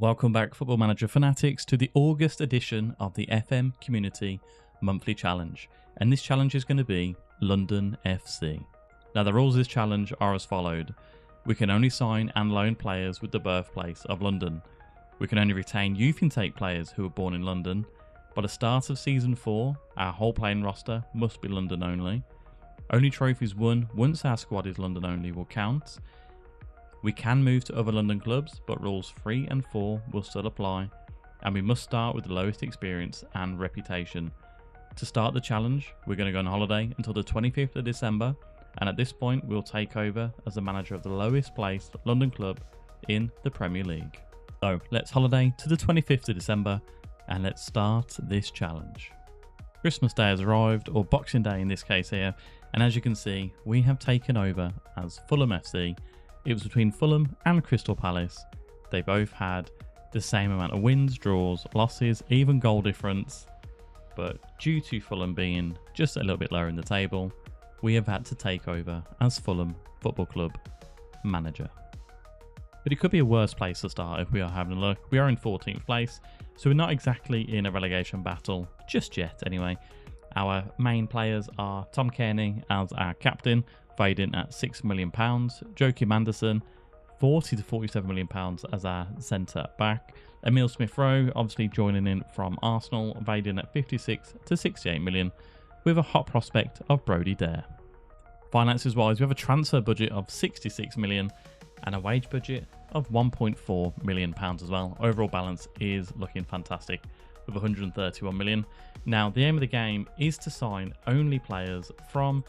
Welcome back, Football Manager fanatics, to the August edition of the FM Community Monthly Challenge. And this challenge is going to be London FC. Now, the rules of this challenge are as followed. We can only sign and loan players with the birthplace of London. We can only retain youth intake players who were born in London. By the start of Season 4, our whole playing roster must be London only. Only trophies won once our squad is London only will count. We can move to other London clubs, but rules 3 and 4 will still apply, and we must start with the lowest experience and reputation. To start the challenge, we're going to go on holiday until the 25th of December, and at this point we'll take over as the manager of the lowest placed London club in the Premier League. So let's holiday to the 25th of December and let's start this challenge. Christmas Day has arrived, or Boxing Day in this case here, and as you can see, we have taken over as Fulham FC. It was between Fulham and Crystal Palace. They both had the same amount of wins, draws, losses, even goal difference. But due to Fulham being just a little bit lower in the table, we have had to take over as Fulham Football Club manager. But it could be a worse place to start if we are having a look. We are in 14th place, so we're not exactly in a relegation battle just yet anyway. Our main players are Tom Kearney as our captain, valued in at £6 million. Joachim Anderson, £40 to £47 million as our centre back. Emile Smith-Rowe, obviously joining in from Arsenal, valued in at 56 to 68 million, with a hot prospect of Brody Dare. Finances wise, we have a transfer budget of 66 million and a wage budget of £1.4 million as well. Overall balance is looking fantastic with 131 million. Now, the aim of the game is to sign only players from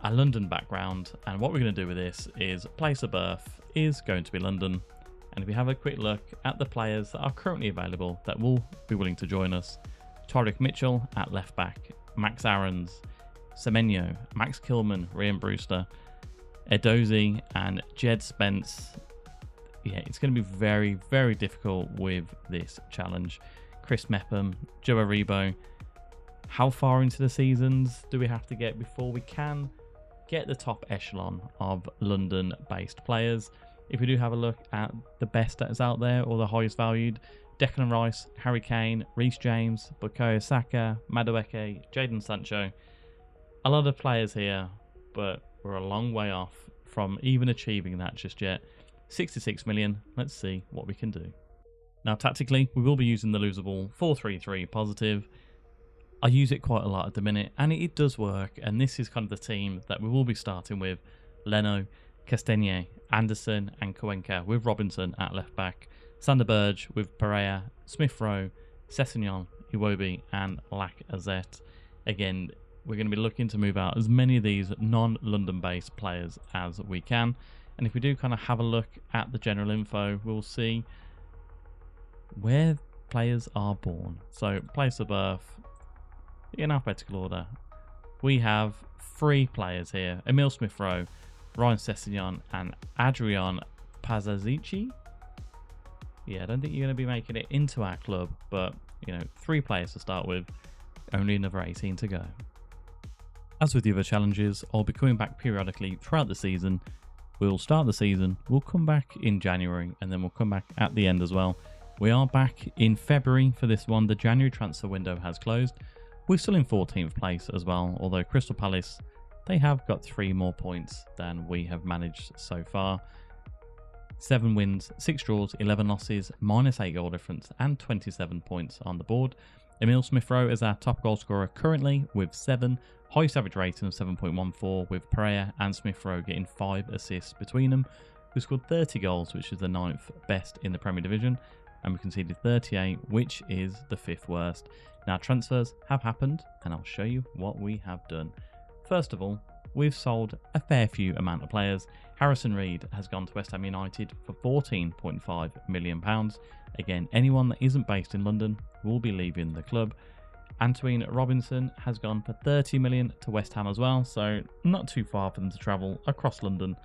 a London background, and what we're going to do with this is place of birth is going to be London. And if we have a quick look at the players that are currently available that will be willing to join us: Tyrick Mitchell at left back, Max Aarons, Semenyo, Max Kilman, Ryan Brewster, Edozie and Jed Spence. Yeah, it's going to be very, very difficult with this challenge. Chris Mepham, Joe Aribo. How far into the seasons do we have to get before we can get the top echelon of London-based players? If we do have a look at the best that's out there, or the highest valued: Declan Rice, Harry Kane, Reece James, Bukayo Saka, Madueke, Jadon Sancho. A lot of players here, but we're a long way off from even achieving that just yet. 66 million, let's see what we can do. Now, tactically, we will be using the losable 4-3-3 positive. I use it quite a lot at the minute, and it does work, and this is kind of the team that we will be starting with: Leno, Castagnet, Anderson and Cuenca, with Robinson at left back, Sander Berge with Pereira, Smith-Rowe, Sessegnon, Iwobi and Lacazette. Again, we're going to be looking to move out as many of these non-London based players as we can, and if we do kind of have a look at the general info, we'll see where players are born. So, place of birth in alphabetical order, we have 3 players here: Emile Smith-Rowe, Ryan Sessegnon and Adrian Pazazici. Yeah, I don't think you're going to be making it into our club, but 3 players to start with, only another 18 to go. As with the other challenges, I'll be coming back periodically throughout the season. We'll start the season, we'll come back in January, and then we'll come back at the end as well. We are back in February for this one. The January transfer window has closed. We're still in 14th place as well, although Crystal Palace, they have got 3 more points than we have managed so far. 7 wins, 6 draws, 11 losses, -8 goal difference and 27 points on the board. Emile Smith-Rowe is our top goal scorer currently with 7, highest average rating of 7.14, with Pereira and Smith-Rowe getting 5 assists between them. We scored 30 goals, which is the 9th best in the Premier Division, and we conceded 38, which is the 5th worst. Now, transfers have happened, and I'll show you what we have done. First of all, we've sold a fair few amount of players. Harrison Reed has gone to West Ham United for £14.5 million. Again, anyone that isn't based in London will be leaving the club. Antoine Robinson has gone for 30 million to West Ham as well, so not too far for them to travel across London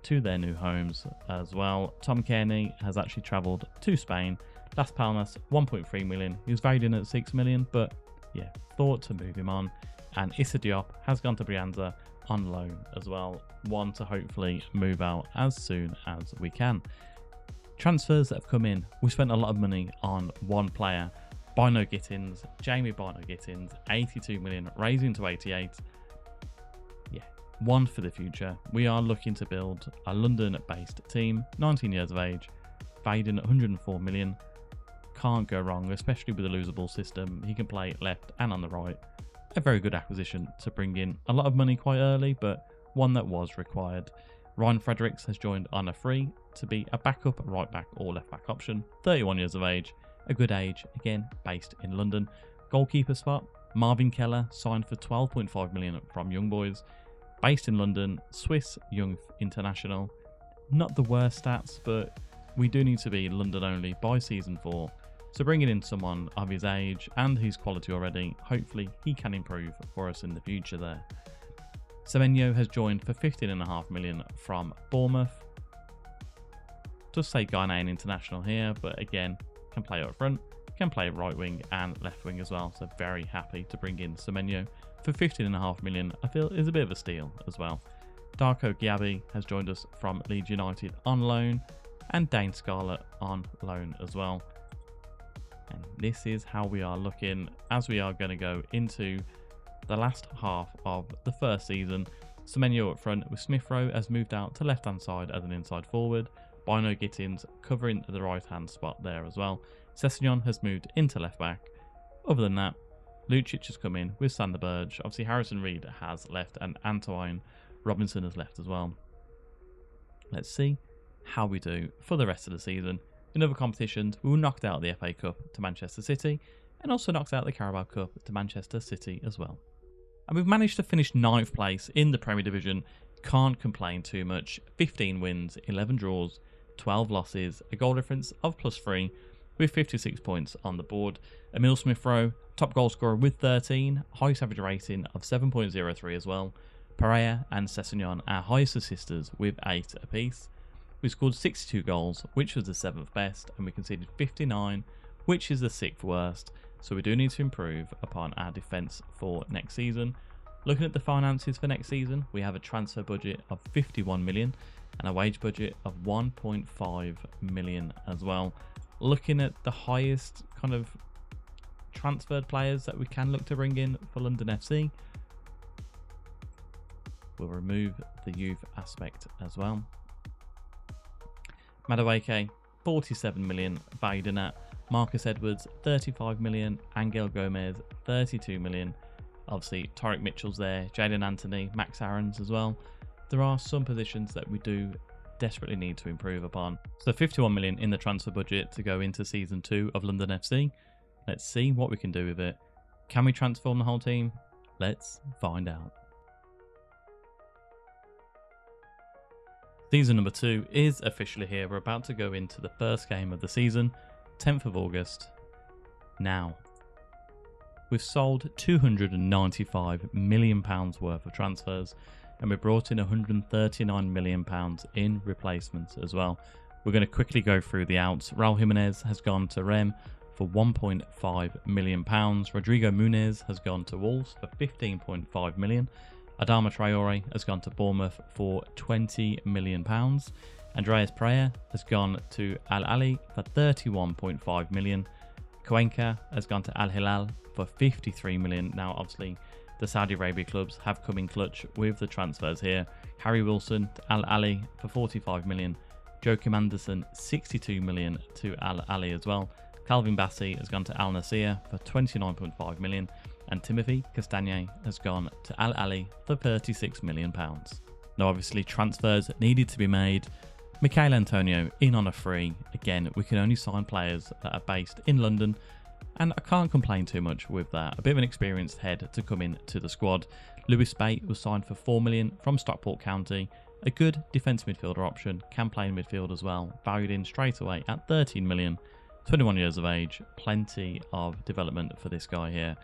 to their new homes as well. Tom Kearney has actually travelled to Spain. Las Palmas, 1.3 million. He was valued in at 6 million, but yeah, thought to move him on. And Issa Diop has gone to Brianza on loan as well. One to hopefully move out as soon as we can. Transfers that have come in, we spent a lot of money on one player, Bino Gittins, Jamie Bino Gittins, 82 million, raising to 88. Yeah, one for the future. We are looking to build a London-based team, 19 years of age, valued in 104 million. Can't go wrong, especially with a losable system. He can play left and on the right. A very good acquisition to bring in a lot of money quite early, but one that was required. Ryan Fredericks has joined on a free to be a backup right back or left back option. 31 years of age, a good age, again based in London. Goalkeeper spot, Marvin Keller signed for 12.5 million from Young Boys. Based in London, Swiss Young International. Not the worst stats, but we do need to be London only by season 4. So bringing in someone of his age and his quality already, hopefully he can improve for us in the future there. Semenyo has joined for 15.5 million from Bournemouth. Does say Ghanaian international here, but again, can play up front, can play right wing and left wing as well. So very happy to bring in Semenyo for 15.5 million. I feel is a bit of a steal as well. Darko Gyabi has joined us from Leeds United on loan, and Dane Scarlett on loan as well. And this is how we are looking as we are going to go into the last half of the first season. Semenyo up front with Smith Rowe has moved out to left hand side as an inside forward. Bino Gittins covering the right hand spot there as well. Sessegnon has moved into left back. Other than that, Lucic has come in with Sander Berge. Obviously Harrison Reed has left and Antoine Robinson has left as well. Let's see how we do for the rest of the season. In other competitions, we were knocked out of the FA Cup to Manchester City and also knocked out the Carabao Cup to Manchester City as well. And we've managed to finish 9th place in the Premier Division. Can't complain too much. 15 wins, 11 draws, 12 losses, a goal difference of +3 with 56 points on the board. Emil Smith Rowe, top goal scorer with 13, highest average rating of 7.03 as well. Pereira and Sessegnon, our highest assisters with 8 apiece. We scored 62 goals, which was the 7th best, and we conceded 59, which is the 6th worst. So we do need to improve upon our defence for next season. Looking at the finances for next season, we have a transfer budget of 51 million and a wage budget of 1.5 million as well. Looking at the highest kind of transferred players that we can look to bring in for London FC, we'll remove the youth aspect as well. Madueke, 47 million valued in that. Marcus Edwards, 35 million. Angel Gomez, 32 million. Obviously, Tariq Mitchell's there. Jadon Anthony, Max Aarons as well. There are some positions that we do desperately need to improve upon. So 51 million in the transfer budget to go into season 2 of London FC. Let's see what we can do with it. Can we transform the whole team? Let's find out. Season number 2 is officially here. We're about to go into the first game of the season, 10th of August. Now, we've sold £295 million worth of transfers, and we brought in £139 million in replacements as well. We're going to quickly go through the outs. Raul Jimenez has gone to Rem for £1.5 million. Rodrigo Muniz has gone to Wolves for £15.5 million. Adama Traore has gone to Bournemouth for £20 million. Andreas Pereira has gone to Al Ahly for £31.5 million. Cuenca has gone to Al Hilal for £53 million. Now, obviously, the Saudi Arabia clubs have come in clutch with the transfers here. Harry Wilson to Al Ahly for £45 million. Joachim Anderson, £62 million to Al Ahly as well. Calvin Bassey has gone to Al Nassr for £29.5 million. And Timothy Castagne has gone to Al Ahly for £36 million. Now, obviously, transfers needed to be made. Michail Antonio in on a free. Again, we can only sign players that are based in London, and I can't complain too much with that. A bit of an experienced head to come in to the squad. Lewis Bate was signed for £4 million from Stockport County. A good defence midfielder option, can play in midfield as well. Valued in straight away at £13 million. 21 years of age, plenty of development for this guy here.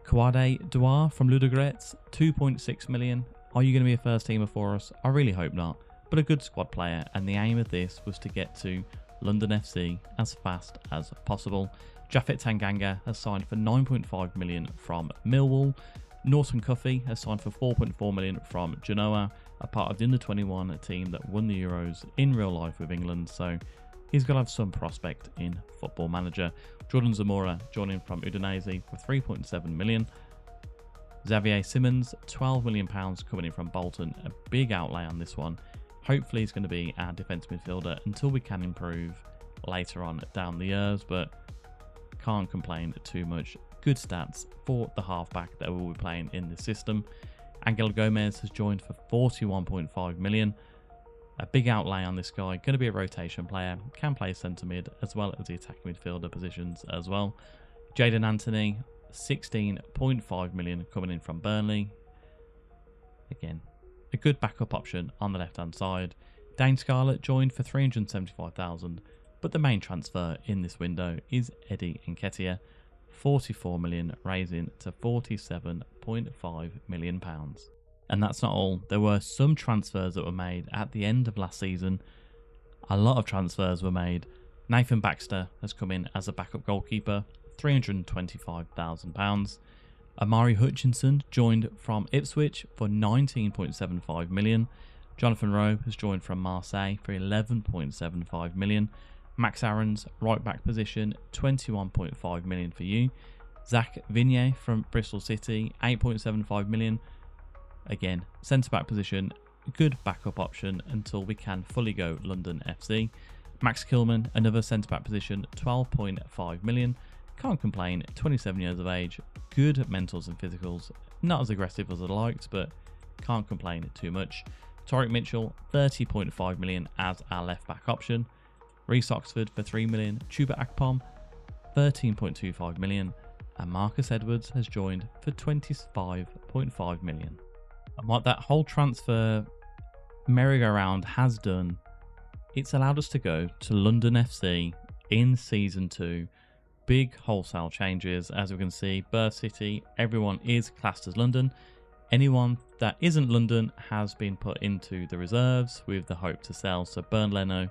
Kouade Douar from Ludogorets, 2.6 million. Are you going to be a first teamer for us? I really hope not, but a good squad player, and the aim of this was to get to London FC as fast as possible. Japhet Tanganga has signed for 9.5 million from Millwall. Norton Cuffy has signed for 4.4 million from Genoa, a part of the under-21 team that won the Euros in real life with England, so he's got to have some prospect in Football Manager. Jordan Zamora joining from Udinese for 3.7 million. Xavier Simmons, £12 million coming in from Bolton, a big outlay on this one. Hopefully he's going to be our defence midfielder until we can improve later on down the years, but can't complain too much. Good stats for the halfback that we will be playing in this system. Angel Gomez has joined for 41.5 million. A big outlay on this guy, going to be a rotation player, can play centre mid as well as the attacking midfielder positions as well. Jadon Anthony, 16.5 million coming in from Burnley. Again, a good backup option on the left hand side. Dane Scarlett joined for 375,000, but the main transfer in this window is Eddie Nketiah, 44 million, raising to 47.5 million pounds. And that's not all. There were some transfers that were made at the end of last season. A lot of transfers were made. Nathan Baxter has come in as a backup goalkeeper, £325,000. Amari Hutchinson joined from Ipswich for 19.75 million. Jonathan Rowe has joined from Marseille for 11.75 million. Max Aaron's right back position, 21.5 million for you. Zach Vignier from Bristol City, 8.75 million. Again, centre back position, good backup option until we can fully go London FC. Max Kilman, another centre back position, 12.5 million. Can't complain, 27 years of age, good mentals and physicals. Not as aggressive as I liked, but can't complain too much. Tariq Mitchell, 30.5 million as our left back option. Reece Oxford for 3 million. Chuba Akpom, 13.25 million. And Marcus Edwards has joined for 25.5 million. And what that whole transfer merry-go-round has done, it's allowed us to go to London FC in Season 2. Big wholesale changes, as we can see. Birth City, everyone is classed as London. Anyone that isn't London has been put into the reserves with the hope to sell. So Bernd Leno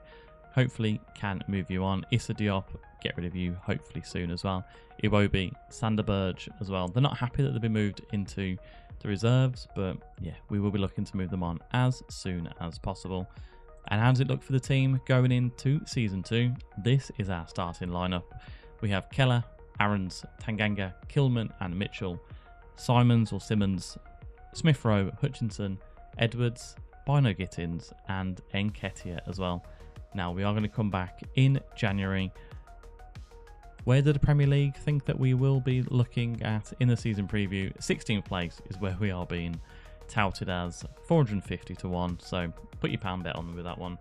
hopefully can move you on. Issa Diop, get rid of you hopefully soon as well. Iwobi, Sander Berge as well. They're not happy that they've been moved into the reserves, but yeah, we will be looking to move them on as soon as possible. And how does it look for the team going into Season 2? This is our starting lineup. We have Keller, Aarons, Tanganga, Kilman and Mitchell, Simons or Simmons, Smith Rowe, Hutchinson, Edwards, Bino Gittins and Nketiah as well. Now we are going to come back in January. Where did the Premier League think that we will be looking at in the season preview? 16th place is where we are being touted as, 450 to 1. So put your pound bet on with that one.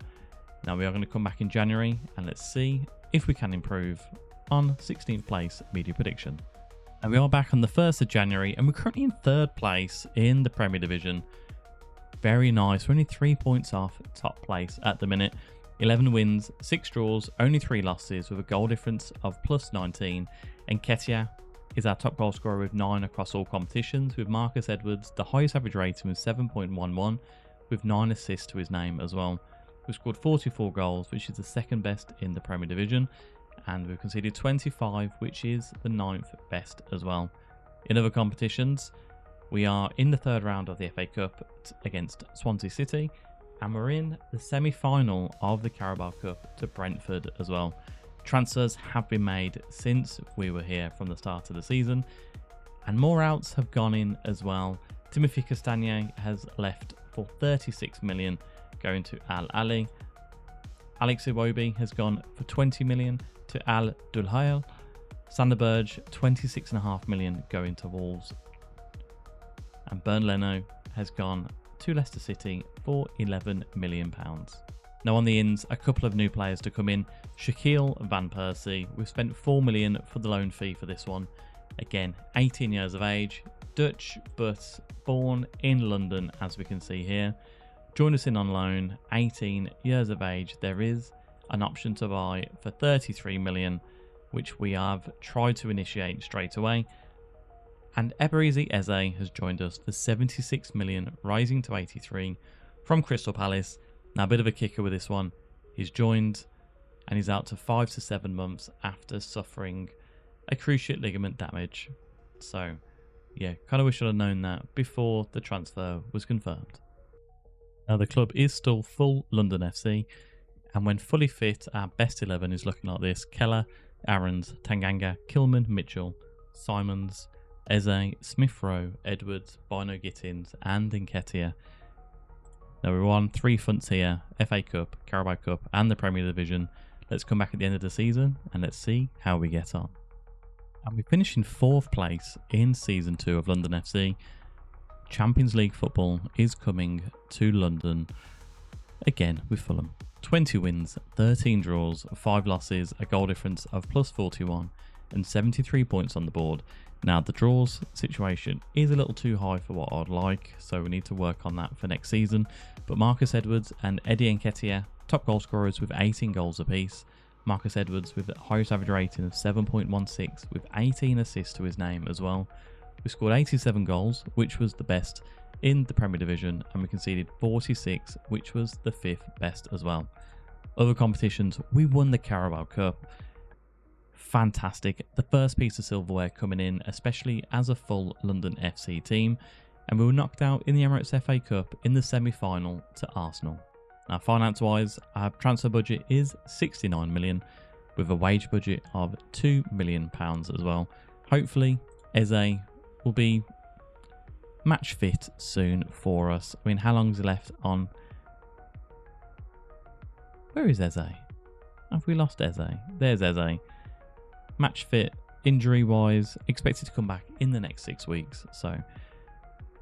Now we are going to come back in January and let's see if we can improve on 16th place media prediction. And we are back on the 1st of January and we're currently in 3rd place in the Premier Division. Very nice. We're only 3 points off top place at the minute. 11 wins, 6 draws, only 3 losses with a goal difference of plus 19. Nketiah is our top goal scorer with 9 across all competitions, with Marcus Edwards the highest average rating with 7.11 with 9 assists to his name as well. We've scored 44 goals, which is the 2nd best in the Premier Division, and we've conceded 25, which is the 9th best as well. In other competitions, we are in the 3rd round of the FA Cup against Swansea City, and we're in the semi-final of the Carabao Cup to Brentford as well. Transfers have been made since we were here from the start of the season, and more outs have gone in as well. Timothy Castagne has left for 36 million, going to Al Ahly. Alex Iwobi has gone for 20 million to Al Dulhail. Sander Berge, 26.5 million, going to Wolves. And Bernd Leno has gone to Leicester City for £11 million. Now on the ins, a couple of new players to come in. Shaquille Van Persie, we've spent 4 million for the loan fee for this one. Again, 18 years of age, Dutch, but born in London, as we can see here. Join us in on loan, 18 years of age. There is an option to buy for 33 million, which we have tried to initiate straight away. And Eberizi Eze has joined us for 76 million, rising to 83 from Crystal Palace. Now, a bit of a kicker with this one. He's joined and he's out to 5 to 7 months after suffering a cruciate ligament damage. So, yeah, kind of wish I'd have known that before the transfer was confirmed. Now the club is still full London FC, and when fully fit, our best 11 is looking like this: Keller, Aarons, Tanganga, Kilman, Mitchell, Simons, Eze, Smith-Rowe, Edwards, Bino Gittins and Nketiah. Now we're on 3 fronts here: FA Cup, Carabao Cup and the Premier Division. Let's come back at the end of the season and let's see how we get on. And we finished in 4th place in Season 2 of London FC. Champions League football is coming to London again with Fulham. 20 wins, 13 draws, 5 losses, a goal difference of plus 41 and 73 points on the board. Now the draws situation is a little too high for what I'd like, so we need to work on that for next season. But Marcus Edwards and Eddie Nketiah, top goal scorers with 18 goals apiece. Marcus Edwards with the highest average rating of 7.16 with 18 assists to his name as well. We scored 87 goals, which was the best in the Premier Division, and we conceded 46, which was the 5th best as well. Other competitions, we won the Carabao Cup. Fantastic. The first piece of silverware coming in, especially as a full London FC team, and we were knocked out in the Emirates FA Cup in the semi-final to Arsenal. Now finance wise, our transfer budget is 69 million with a wage budget of £2 million as well. Hopefully Eze will be match fit soon for us. I mean, how long is left on? Where is Eze? Have we lost Eze? There's Eze. Match fit, injury wise, expected to come back in the next 6 weeks. So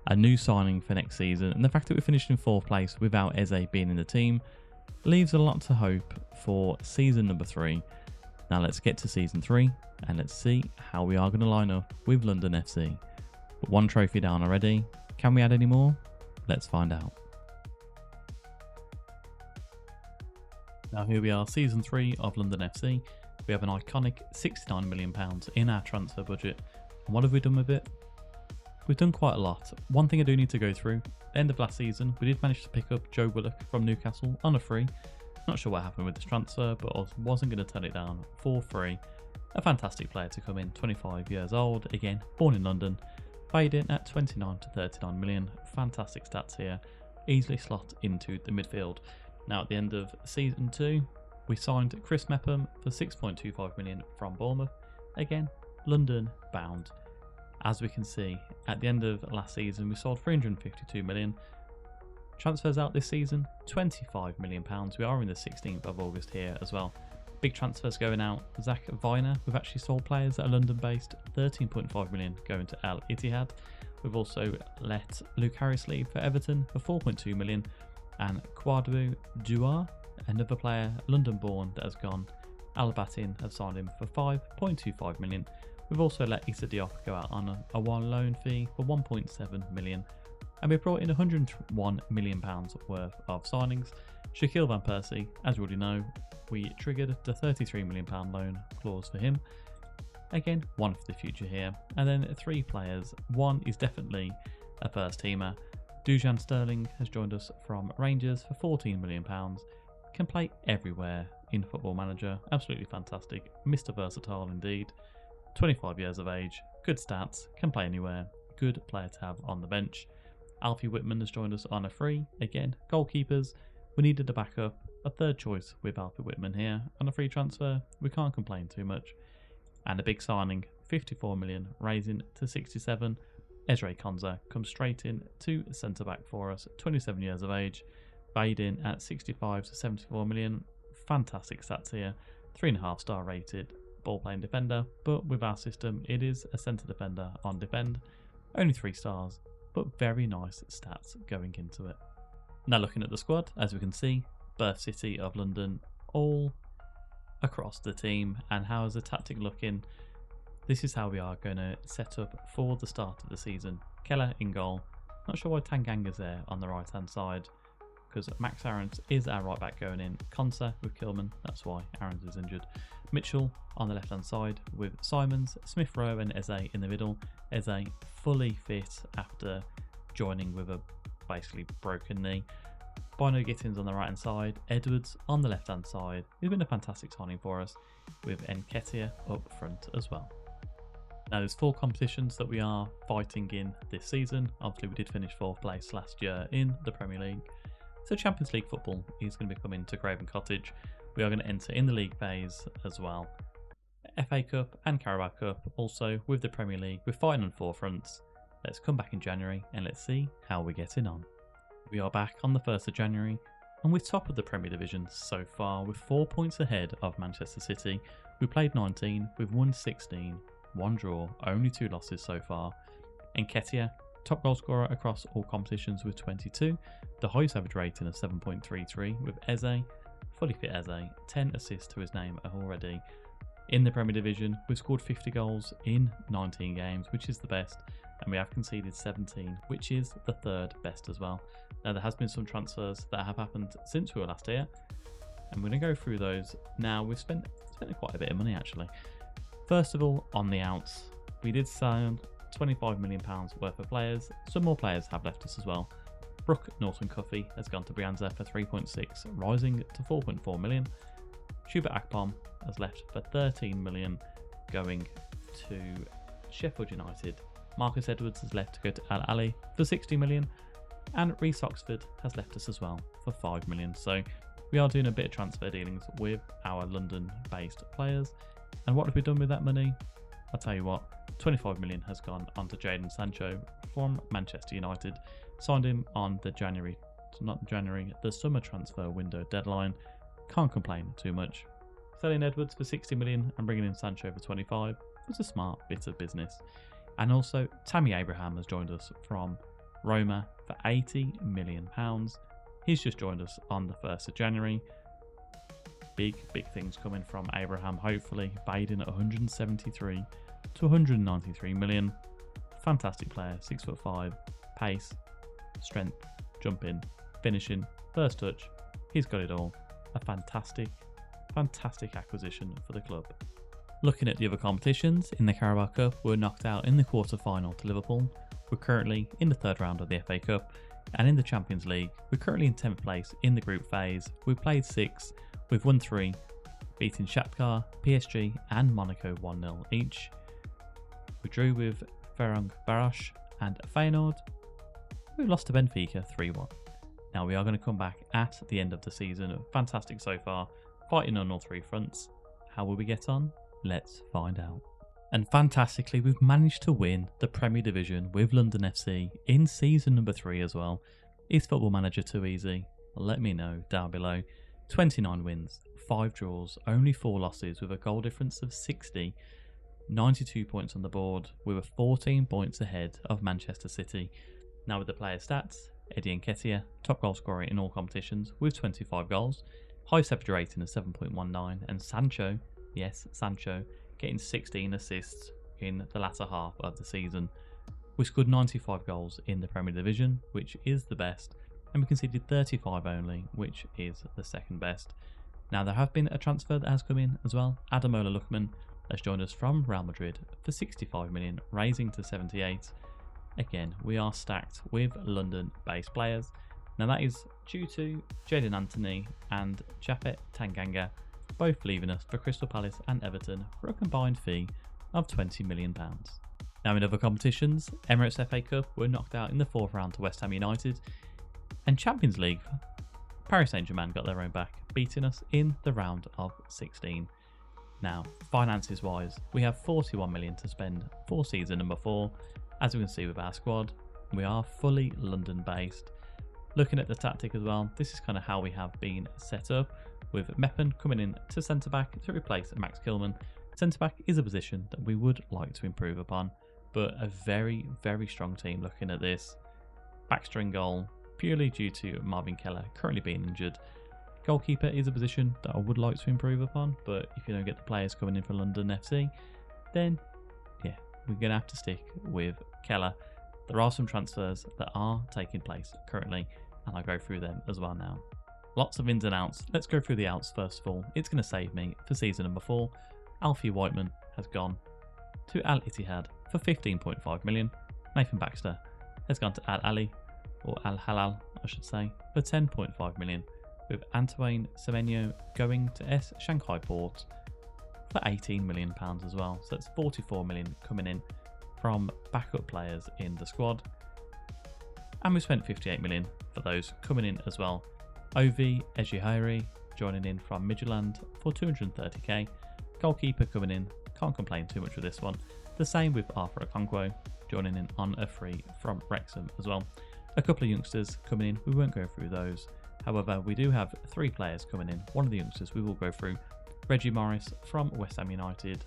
a new signing for next season, and the fact that we finished in 4th place without Eze being in the team leaves a lot to hope for season number 3. Now let's get to season 3 and let's see how we are going to line up with London FC. But 1 trophy down already. Can we add any more? Let's find out. Now here we are, season 3 of London FC. We have an iconic £69 million in our transfer budget. And what have we done with it? We've done quite a lot. One thing I do need to go through: end of last season, we did manage to pick up Joe Willock from Newcastle on a free. Not sure what happened with this transfer, but I wasn't going to turn it down for free. A fantastic player to come in, 25 years old, again, born in London, paid in at 29 to 39 million. Fantastic stats here, easily slot into the midfield. Now at the end of season 2, we signed Chris Mepham for 6.25 million from Bournemouth, again, London bound. As we can see, at the end of last season, we sold 352 million. Transfers out this season, £25 million. We are in the 16th of August here as well. Big transfers going out. Zach Viner, we've actually sold players that are London based, 13.5 million going to Al Ittihad. We've also let Luke Harris leave for Everton for 4.2 million. And Kwadwo Duar, another player, London born, that has gone. Al Batin have signed him for 5.25 million. We've also let Issa Diop go out on a one loan fee for 1.7 million. And we brought in £101 million worth of signings. Shaquille Van Persie, as you already know, we triggered the £33 million loan clause for him. Again, one for the future here. And then 3 players. One is definitely a first teamer. Dujan Sterling has joined us from Rangers for £14 million. Can play everywhere in Football Manager. Absolutely fantastic. Mr. Versatile indeed. 25 years of age. Good stats. Can play anywhere. Good player to have on the bench. Alfie Whitman has joined us on a free. Again, goalkeepers. We needed a backup. A third choice with Alfie Whitman here. On a free transfer, we can't complain too much. And a big signing, 54 million, raising to 67. Ezra Konza comes straight in to centre back for us. 27 years of age. Valued in at 65 to 74 million. Fantastic stats here. 3.5 star rated ball playing defender. But with our system, it is a centre defender on defend. Only 3 stars. But very nice stats going into it. Now looking at the squad, as we can see, birth city of London all across the team. And how is the tactic looking? This is how we are going to set up for the start of the season. Keller in goal. Not sure why Tanganga's there on the right hand side, because Max Aarons is our right back going in. Konsa with Kilman, that's why Aarons is injured. Mitchell on the left hand side with Simons, Smith-Rowe and Eze in the middle. Eze fully fit after joining with a basically broken knee. Bino Gittins on the right hand side, Edwards on the left hand side. He's been a fantastic signing for us, with Nketiah up front as well. Now there's 4 competitions that we are fighting in this season. Obviously we did finish 4th place last year in the Premier League. So Champions League football is going to be coming to Craven Cottage. We are going to enter in the league phase as well. FA Cup and Carabao Cup also with the Premier League. We're fighting on four fronts. Let's come back in January and let's see how we're getting on. We are back on the 1st of January and we're top of the Premier Division so far with 4 points ahead of Manchester City. We played 19, we've won 16, one draw, only 2 losses so far. Nketiah, top goal scorer across all competitions with 22, the highest average rating of 7.33 with Eze, fully fit Eze, 10 assists to his name already. In the Premier Division, we've scored 50 goals in 19 games, which is the best, and we have conceded 17, which is the 3rd best as well. Now there has been some transfers that have happened since we were last here, and we're going to go through those. Now we've spent quite a bit of money actually. First of all, on the outs, we did sign £25 million worth of players. Some more players have left us as well. Brooke Norton-Cuffy has gone to Brianza for 3.6, rising to 4.4 million. Schubert Akpom has left for 13 million, going to Sheffield United. Marcus Edwards has left to go to Al Ali for 60 million, and Reece Oxford has left us as well for 5 million. So we are doing a bit of transfer dealings with our London-based players. And what have we done with that money? I'll tell you what, 25 million has gone onto Jadon Sancho from Manchester United. Signed him on the the summer transfer window deadline. Can't complain too much. Selling Edwards for 60 million and bringing in Sancho for 25 was a smart bit of business. And also, Tammy Abraham has joined us from Roma for £80 million. He's just joined us on the 1st of January. Big things coming from Abraham, hopefully. Baden at 173 to 193 million. Fantastic player, 6'5", pace, strength, jumping, finishing, first touch. He's got it all. A fantastic acquisition for the club. Looking at the other competitions, in the Carabao Cup, we're knocked out in the quarter-final to Liverpool. We're currently in the 3rd round of the FA Cup, and in the Champions League, we're currently in 10th place in the group phase. We've played 6, we've won 3, beating Shakhtar, PSG and Monaco 1-0 each. We drew with Ferencváros and Feyenoord. We've lost to Benfica 3-1. Now we are going to come back at the end of the season. Fantastic so far, fighting on all 3 fronts. How will we get on? Let's find out. And fantastically, we've managed to win the Premier Division with London FC in season number 3 as well. Is Football Manager too easy? Let me know down below. 29 wins, 5 draws, only 4 losses with a goal difference of 60. 92 points on the board. We were 14 points ahead of Manchester City. Now with the player stats, Eddie Nketiah, top goal scorer in all competitions with 25 goals. Highest average rating of 7.19, and Sancho, yes, Sancho, getting 16 assists in the latter half of the season. We scored 95 goals in the Premier Division, which is the best, and we conceded 35 only, which is the 2nd best. Now there have been a transfer that has come in as well. Ademola Lookman has joined us from Real Madrid for 65 million, raising to 78. Again, we are stacked with London-based players. Now that is due to Jadon Anthony and Japhet Tanganga both leaving us for Crystal Palace and Everton for a combined fee of £20 million. Now in other competitions, Emirates FA Cup were knocked out in the 4th round to West Ham United, and Champions League, Paris Saint-Germain got their own back, beating us in the round of 16. Now, finances wise, we have 41 million to spend for season number 4. As we can see with our squad, we are fully London based. Looking at the tactic as well, this is kind of how we have been set up, with Meppen coming in to centre back to replace Max Kilman. Centre back is a position that we would like to improve upon, but a very strong team looking at this. Baxter in goal, purely due to Marvin Keller currently being injured. Goalkeeper is a position that I would like to improve upon, but if you don't get the players coming in for London FC, then yeah, we're going to have to stick with Keller. There are some transfers that are taking place currently, and I'll go through them as well now. Lots of ins and outs. Let's go through the outs first of all. It's going to save me for season number 4. Alfie Whiteman has gone to Al Ittihad for 15.5 million. Nathan Baxter has gone to Al Ali, or Al Halal I should say, for 10.5 million, with Antoine Semenyo going to S Shanghai Port for £18 million as well. So that's 44 million coming in from backup players in the squad. And we spent 58 million for those coming in as well Ovi Ejihari joining in from Midtjylland for 230k. Goalkeeper coming in, can't complain too much with this one. The same with Arthur Okonkwo joining in on a free from Wrexham as well. A couple of youngsters coming in, we won't go through those. However, we do have 3 players coming in. One of the youngsters we will go through. Reggie Morris from West Ham United,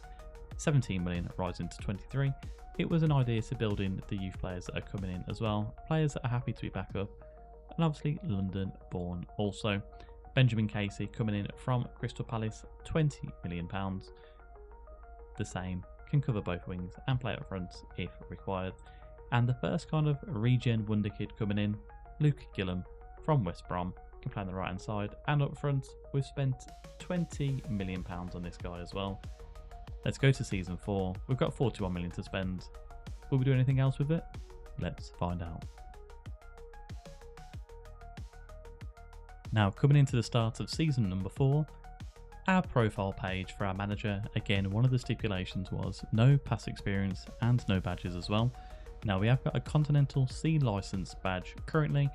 17 million rising to 23. It was an idea to build in the youth players that are coming in as well. Players that are happy to be back up. And obviously London born also. Benjamin Casey coming in from Crystal Palace, £20 million. The same, can cover both wings and play up front if required. And the first kind of regen wonder kid coming in, Luke Gillam from West Brom, can play on the right hand side and up front. We've spent £20 million on this guy as well. Let's go to season 4. We've got 41 million to spend. Will we do anything else with it? Let's find out. Now, coming into the start of season number 4, our profile page for our manager, again, one of the stipulations was no past experience and no badges as well. Now, we have got a Continental C license badge currently,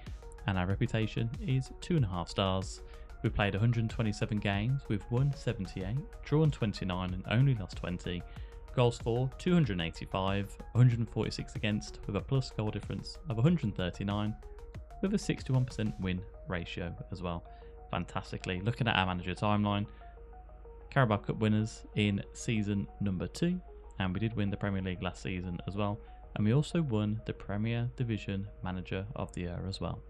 and our reputation is 2.5 stars. We've played 127 games, we've won 78, drawn 29 and only lost 20. Goals for 285, 146 against, with a plus goal difference of 139, with a 61% win ratio as well. Fantastically, looking at our manager timeline, Carabao Cup winners in season number 2, and we did win the Premier League last season as well, and we also won the Premier Division Manager of the Year as well.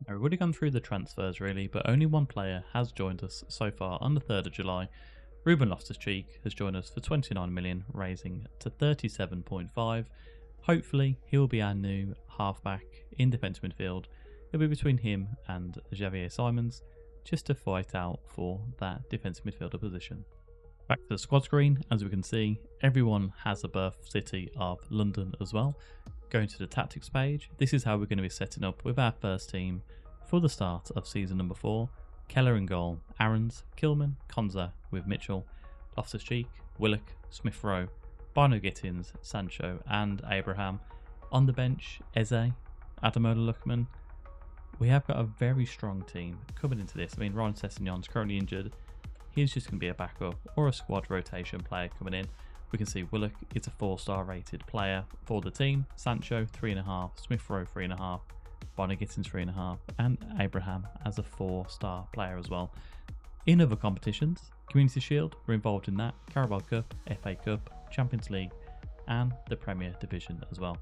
Now, we've already gone through the transfers really, but only one player has joined us so far on the 3rd of July. Ruben Loftus-Cheek has joined us for 29 million, raising to 37.5. Hopefully he will be our new halfback in defensive midfield. It'll be between him and Javier Simons, just to fight out for that defensive midfielder position. Back to the squad screen, as we can see, everyone has a birth city of London as well. Going to the tactics page, this is how we're going to be setting up with our first team for the start of season number 4. Keller in goal, Aarons, Kilman, Konza with Mitchell, Loftus-Cheek, Willock, Smith-Rowe, Barno Gittins, Sancho and Abraham. On the bench, Eze, Ademola Lookman. We have got a very strong team coming into this. I mean, Ryan Sessegnon's currently injured. He's just going to be a backup or a squad rotation player coming in. We can see Willock is a 4-star rated player for the team. Sancho 3.5, Smith-Rowe 3.5, Barno Gittins 3.5, and Abraham as a 4-star player as well. In other competitions, Community Shield, we're involved in that, Carabao Cup, FA Cup, Champions League, and the Premier Division as well.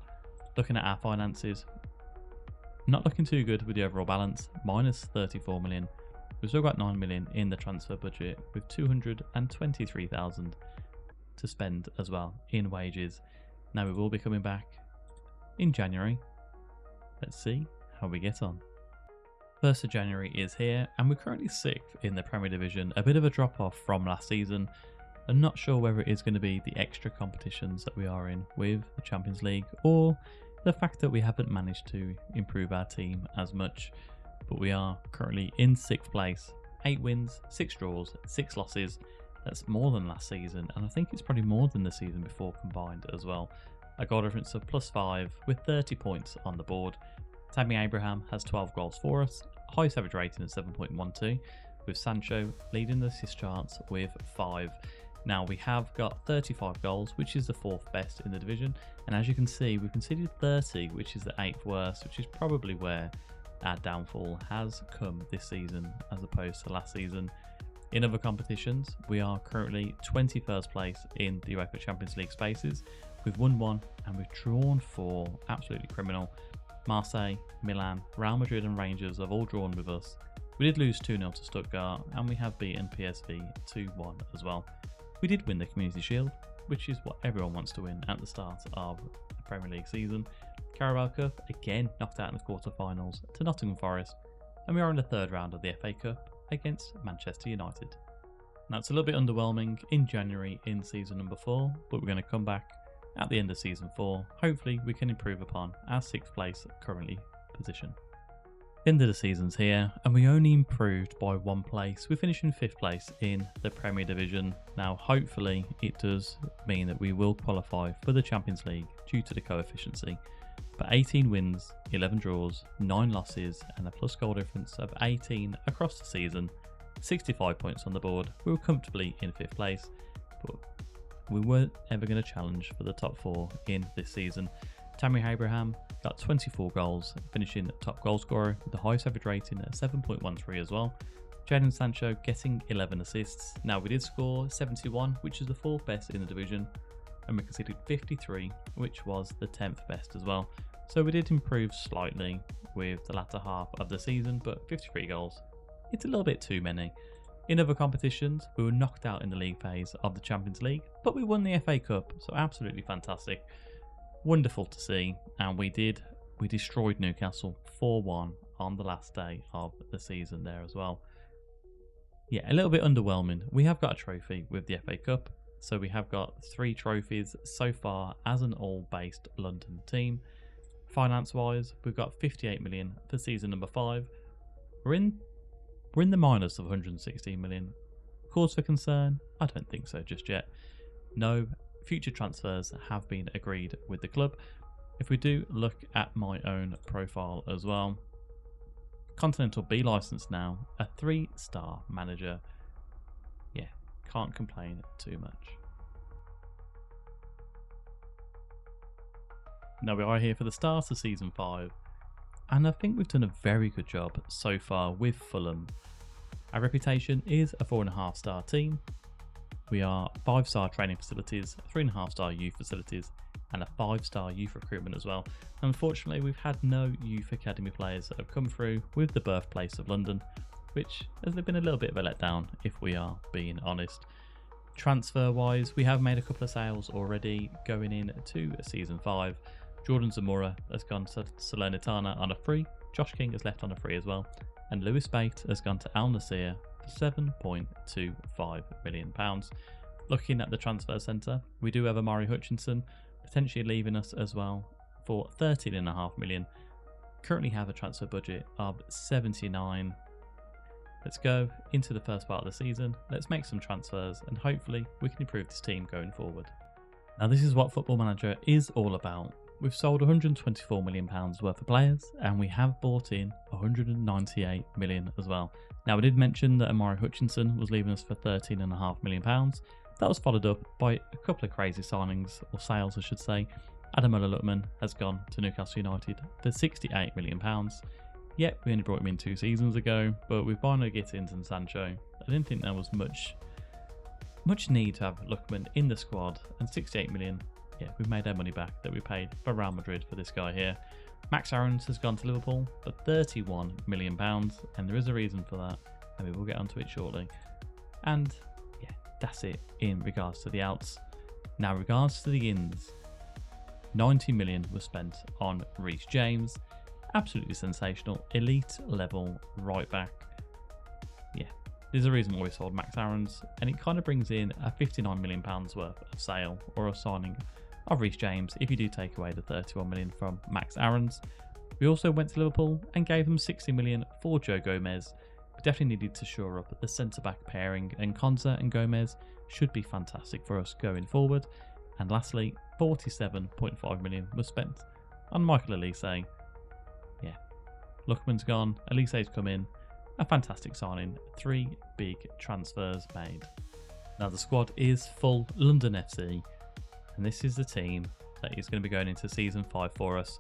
Looking at our finances, not looking too good with the overall balance, minus 34 million. We've still got 9 million in the transfer budget with 223,000 to spend as well in wages. Now we will be coming back in January. Let's see how we get on. 1st of January is here and we're currently 6th in the Premier Division, a bit of a drop off from last season. I'm not sure whether it is going to be the extra competitions that we are in with the Champions League or the fact that we haven't managed to improve our team as much, but we are currently in 6th place, 8 wins, 6 draws, 6 losses. That's more than last season, and I think it's probably more than the season before combined as well. A goal difference of +5 with 30 points on the board. Tammy Abraham has 12 goals for us, highest average rating of 7.12, with Sancho leading the assist charts with 5. Now we have got 35 goals, which is the 4th best in the division, and as you can see, we've conceded 30, which is the 8th worst, which is probably where our downfall has come this season as opposed to last season. In other competitions, we are currently 21st place in the UEFA Champions League spaces. We've won 1 and we've drawn 4, absolutely criminal. Marseille, Milan, Real Madrid and Rangers have all drawn with us. We did lose 2-0 to Stuttgart and we have beaten PSV 2-1 as well. We did win the Community Shield, which is what everyone wants to win at the start of the Premier League season. Carabao Cup, again knocked out in the quarterfinals to Nottingham Forest, and we are in the 3rd round of the FA Cup against Manchester United. Now it's a little bit underwhelming in January in season number 4, but we're going to come back at the end of season 4. Hopefully we can improve upon our 6th place currently position. End of the season's here and we only improved by 1 place. We finished in 5th place in the Premier Division. Now hopefully it does mean that we will qualify for the Champions League due to the coefficiency. but 18 wins, 11 draws, 9 losses, and a plus goal difference of 18 across the season. 65 points on the board. We were comfortably in 5th place, but we weren't ever going to challenge for the top 4 in this season. Tammy Abraham got 24 goals, finishing top goal scorer with the highest average rating at 7.13 as well. Jadon Sancho getting 11 assists. Now, we did score 71, which is the 4th best in the division, and we conceded 53, which was the 10th best as well. So we did improve slightly with the latter half of the season, but 53 goals, it's a little bit too many. In other competitions, we were knocked out in the league phase of the Champions League, but we won the FA Cup, so absolutely fantastic. Wonderful to see, and we destroyed Newcastle 4-1 on the last day of the season there as well. Yeah, a little bit underwhelming. We have got a trophy with the FA Cup, so we have got 3 trophies so far as an all-based London team. Finance-wise, we've got 58 million for season number 5. We're in the minus of 116 million. Cause for concern? I don't think so just yet. No future transfers have been agreed with the club. If we do look at my own profile as well, Continental B license now, a 3-star manager. Yeah, can't complain too much. Now we are here for the start of season 5, and I think we've done a very good job so far with Fulham. Our reputation is a 4.5-star team. We are 5-star training facilities, 3.5-star youth facilities, and a 5-star youth recruitment as well. Unfortunately, we've had no youth academy players that have come through with the birthplace of London, which has been a little bit of a letdown if we are being honest. Transfer wise, we have made a couple of sales already going into season 5. Jordan Zamora has gone to Salernitana on a free, Josh King has left on a free as well, and Lewis Bate has gone to Al Nassr for £7.25 million. Looking at the transfer centre, we do have Amari Hutchinson potentially leaving us as well for £13.5 million. Currently have a transfer budget of 79. Let's go into the first part of the season. Let's make some transfers and hopefully we can improve this team going forward. Now, this is what Football Manager is all about. We've sold £124 million worth of players, and we have bought in £198 million as well. Now, I did mention that Amari Hutchinson was leaving us for £13.5 million. That was followed up by a couple of crazy signings, or sales I should say. Adam Lutman has gone to Newcastle United for £68 million. Yep, we only brought him in 2 seasons ago, but with Bino Gittins and Sancho, I didn't think there was much need to have Lutman in the squad, and 68 million. Yeah, we've made our money back that we paid for Real Madrid for this guy here. Max Aarons has gone to Liverpool for £31 million, and there is a reason for that, and we will get onto it shortly. And yeah, that's it in regards to the outs. Now, regards to the ins, 90 million was spent on Reece James. Absolutely sensational, elite level right back. Yeah, there's a reason why we sold Max Aarons, and it kind of brings in a £59 million worth of sale or a signing of Reece James if you do take away the 31 million from Max Aarons. We also went to Liverpool and gave them 60 million for Joe Gomez. We definitely needed to shore up the centre-back pairing, and Konza and Gomez should be fantastic for us going forward. And lastly, 47.5 million was spent on Michael Elise. Yeah, Luckman's gone, Elise's come in. A fantastic signing, 3 big transfers made. Now the squad is full London FC, and this is the team that is going to be going into season 5 for us.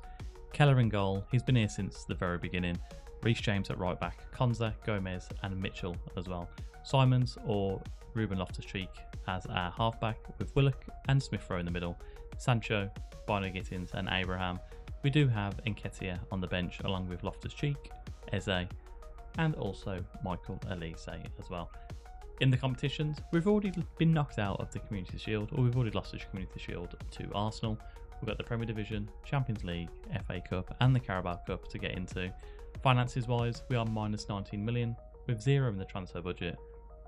Keller in goal, he's been here since the very beginning. Reece James at right back, Konza, Gomez and Mitchell as well. Simons or Ruben Loftus-Cheek as our halfback, with Willock and Smith Rowe in the middle. Sancho, Bino Gittins and Abraham. We do have Nketiah on the bench along with Loftus-Cheek, Eze and also Michael Elise as well. In the competitions, we've already been knocked out of the Community Shield, or we've already lost the Community Shield to Arsenal. We've got the Premier Division, Champions League, FA Cup and the Carabao Cup to get into. Finances wise, we are minus 19 million with 0 in the transfer budget.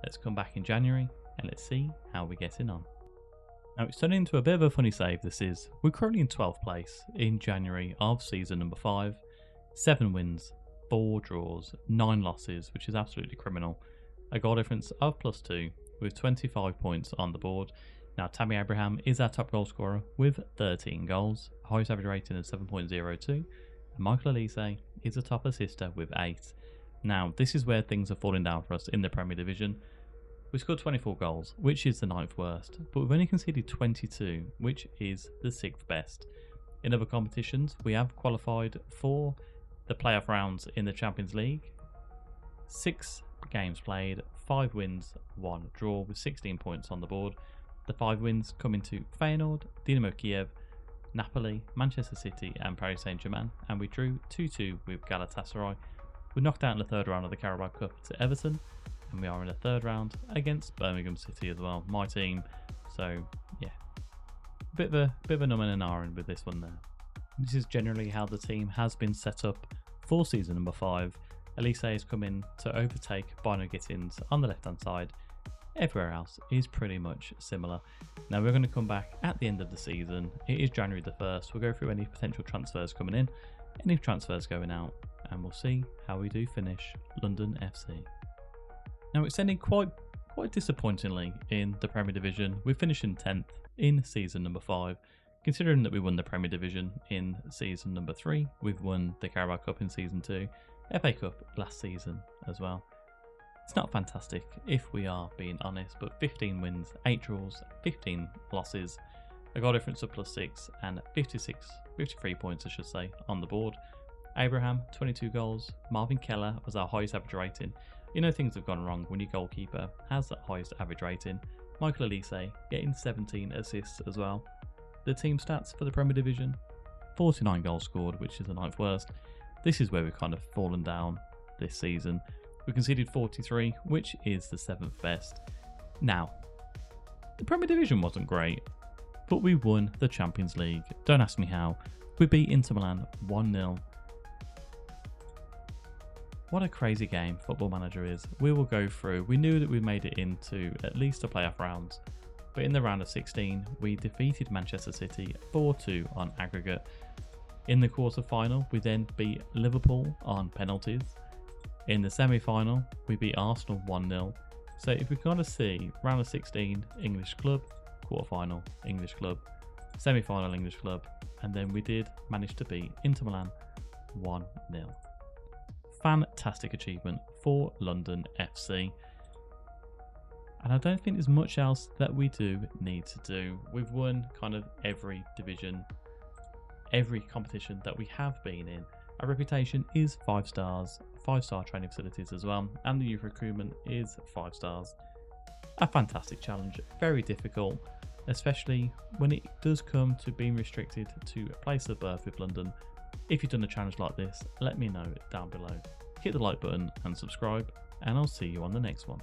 Let's come back in January and let's see how we're getting on. Now, it's turning into a bit of a funny save this is. We're currently in 12th place in January of season number 5. 7 wins, 4 draws, 9 losses, which is absolutely criminal. A goal difference of +2 with 25 points on the board. Now, Tammy Abraham is our top goal scorer with 13 goals, highest average rating of 7.02, and Michael Elise is a top assister with 8. Now, this is where things are falling down for us in the Premier Division. We scored 24 goals, which is the 9th worst, but we've only conceded 22, which is the 6th best. In other competitions, we have qualified for the playoff rounds in the Champions League. 6 games played, 5 wins, 1 draw with 16 points on the board. The 5 wins coming to Feyenoord, Dynamo Kiev, Napoli, Manchester City and Paris Saint-Germain, and we drew 2-2 with Galatasaray. We knocked out in the 3rd round of the Carabao Cup to Everton, and we are in the 3rd round against Birmingham City as well, my team. So yeah, a bit of a numbing and ahhing with this one there. This is generally how the team has been set up for season number 5. Elise has come in to overtake Bino Gittins on the left hand side. Everywhere else is pretty much similar. Now we're going to come back at the end of the season. It is January the 1st. We'll go through any potential transfers coming in, any transfers going out, and we'll see how we do finish London FC. Now it's ending quite disappointingly in the Premier Division. We're finishing 10th in season number 5. Considering that we won the Premier Division in season number 3, we've won the Carabao Cup in season 2, FA Cup last season as well. It's not fantastic if we are being honest, but 15 wins, 8 draws, 15 losses, a goal difference of +6 and 53 points I should say on the board. Abraham 22 goals, Marvin Keller was our highest average rating. You know things have gone wrong when your goalkeeper has that highest average rating. Michael Elise getting 17 assists as well. The team stats for the Premier Division, 49 goals scored, which is the 9th worst. This is where we've kind of fallen down this season. We conceded 43, which is the 7th best. Now, the Premier Division wasn't great, but we won the Champions League. Don't ask me how. We beat Inter Milan 1-0. What a crazy game Football Manager is. We will go through. We knew that we made it into at least the playoff rounds, but in the round of 16, we defeated Manchester City 4-2 on aggregate. In the quarter-final, we then beat Liverpool on penalties. In the semi-final, we beat Arsenal 1-0. So if we kind of see round of 16, English club, quarter-final, English club, semi-final, English club, and then we did manage to beat Inter Milan 1-0. Fantastic achievement for London FC. And I don't think there's much else that we do need to do. We've won kind of every division, every competition that we have been in. Our reputation is 5 stars, 5-star training facilities as well, and the youth recruitment is 5 stars. A fantastic challenge, very difficult, especially when it does come to being restricted to a place of birth with London. If you've done a challenge like this, let me know down below. Hit the like button and subscribe, and I'll see you on the next one.